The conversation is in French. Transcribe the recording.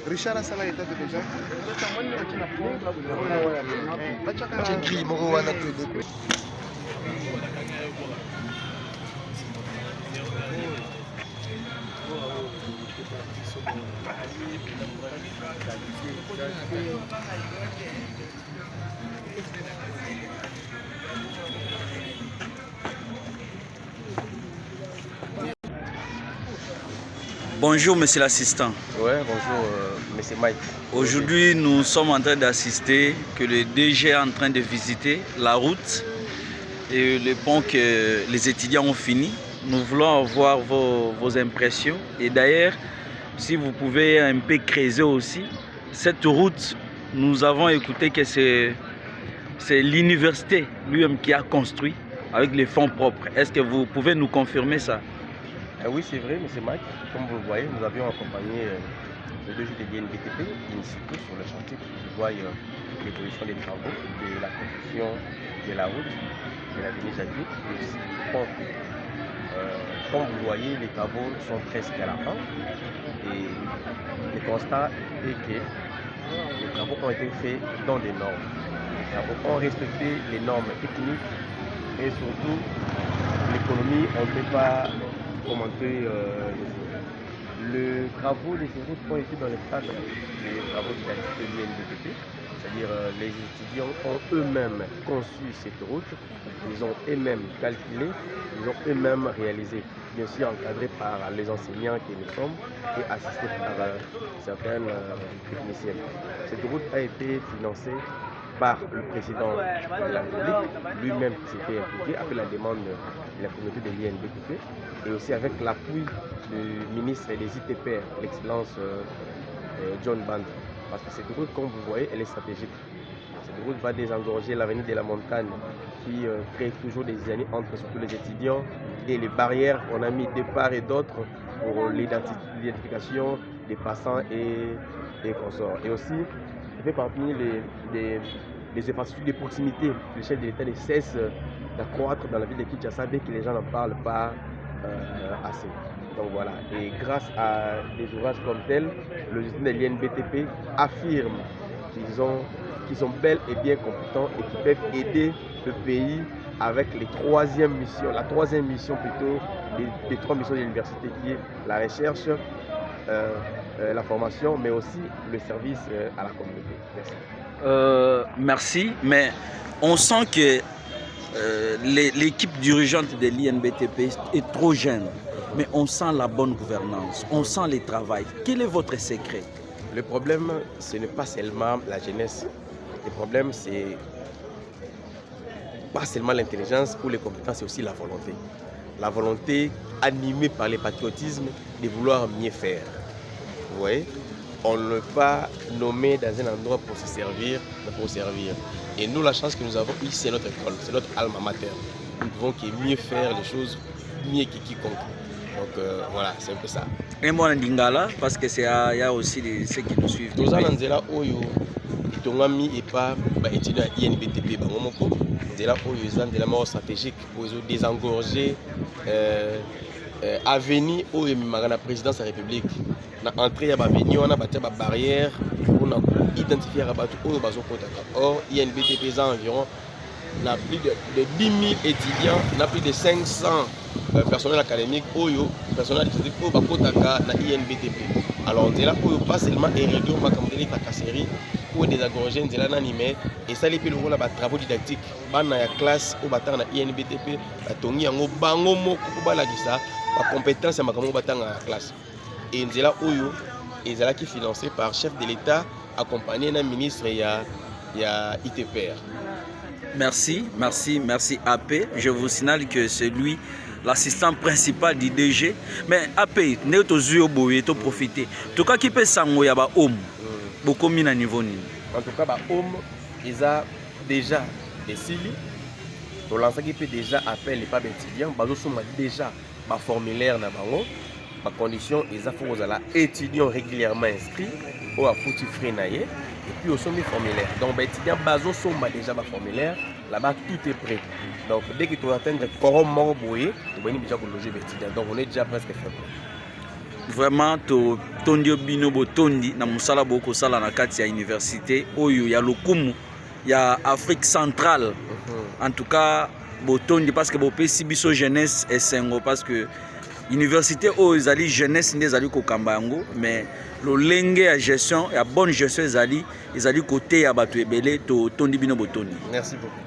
Richard asala état de déjà. Bonjour monsieur l'assistant. Ouais, bonjour monsieur Mike. Aujourd'hui nous sommes en train d'assister que le DG est en train de visiter la route et le pont que les étudiants ont fini. Nous voulons avoir vos impressions et d'ailleurs si vous pouvez un peu creuser aussi cette route. Nous avons écouté que c'est l'université lui-même qui a construit avec les fonds propres. Est-ce que vous pouvez nous confirmer ça? Oui, c'est vrai, M. Mike. Comme vous le voyez, nous avions accompagné le DG de DNBTP in situ sur le chantier pour qu'ils voient l'évolution des travaux, de la construction de la route, de la Denis Jadot et aussi du pont. Comme vous le voyez, les travaux sont presque à la fin et le constat est que les travaux ont été faits dans des normes. Les travaux ont respecté les normes techniques et surtout l'économie, on ne peut pas commenter les travaux de ces routes ont été dans le cadre des travaux de la DNBTP, c'est-à-dire les étudiants ont eux-mêmes conçu cette route, ils ont eux-mêmes calculé, ils ont eux-mêmes réalisé, bien sûr encadrés par les enseignants que nous sommes et assistés par certaines techniciennes. Cette route a été financée par le président de la République, lui-même qui s'était impliqué, après la demande de la communauté de l'INBTP, et aussi avec l'appui du ministre des ITPR, l'excellence John Band. Parce que cette route, comme vous voyez, elle est stratégique. Cette route va désengorger l'avenue de la montagne qui crée toujours des années entre surtout les étudiants et les barrières qu'on a mis de part et d'autre pour l'identification des passants et consorts. Et aussi, il fait parmi les infrastructures de proximité. Le chef de l'État ne cesse d'accroître dans la ville de Kinshasa dès que les gens n'en parlent pas assez. Donc voilà, et grâce à des ouvrages comme tels, le gestion de l'INBTP affirme qu'ils sont bel et bien compétents et qu'ils peuvent aider le pays avec la troisième mission plutôt des 3 missions de l'université qui est la recherche, la formation, mais aussi le service à la communauté. Merci. Merci, mais on sent que l'équipe dirigeante de l'INBTP est trop jeune, mais on sent la bonne gouvernance, on sent le travail. Quel est votre secret? Le problème, ce n'est pas seulement la jeunesse. Le problème, c'est pas seulement l'intelligence ou les compétences, c'est aussi la volonté. La volonté animée par le patriotisme de vouloir mieux faire. Vous voyez, on ne peut pas nommer dans un endroit pour se servir, mais pour servir. Et nous, la chance que nous avons ici, c'est notre école, c'est notre alma mater. Nous pouvons mieux faire les choses, mieux que quiconque. Donc voilà, c'est un peu ça. Et moi, en Lingala, parce qu'il y a aussi ceux qui nous suivent. Nous allons dire là où Tongami et pas étudier à INBTP, c'est là où ils ont des morts stratégiques pour désengorger avenir où la présidence de la République. L'entrée à l'avenir, on a battu la barrière pour identifier les bateaux où ils sont. Or, INBTP a environ plus de 10 000 étudiants, plus de 500 personnels académiques, personnels académiques où ils INBTP. Alors, on est là où pas seulement érigé la casserie, pour désengorger, on est là animé, et ça, les travaux didactiques, dans la classe, au bâtard na INBTP, la bango moko pour la compétence à la classe. Et on est là où ils sont qui financé par chef de l'État, accompagné d'un ministre et ITPR. Merci AP. Je vous signale que c'est lui l'assistant principal du DG. Mais AP, nous avons profité. En tout cas, qui peut s'envoyer à l'homme, beaucoup mis à niveau. En tout cas, l'homme, ils ont déjà des CILI. Pour l'instant, qui peut déjà appeler les femmes étudiants, ils ont déjà un formulaire dans les conditions, ils ont étudiants régulièrement inscrits ou à foutu frais. Et puis au sommet formulaire. Donc les étudiants baso sont déjà un formulaire. Là-bas tout est prêt. Donc dès que tu vas atteindre Corom Moroboye, tu vas déjà loger les étudiants. Donc on est déjà presque fait. Vraiment tondi bino botondi na musala boko sala na kati ya université oyo ya lokumu ya Afrique centrale. En tout cas botondi parce que bopesi biso jeunesse esengo parce que université oyo ezali jeunesse nde ezali kokamba yango mais lolenge ya gestion ya bonne gestion ezali côté ya bato ebele to tondi bino botondi. Merci beaucoup.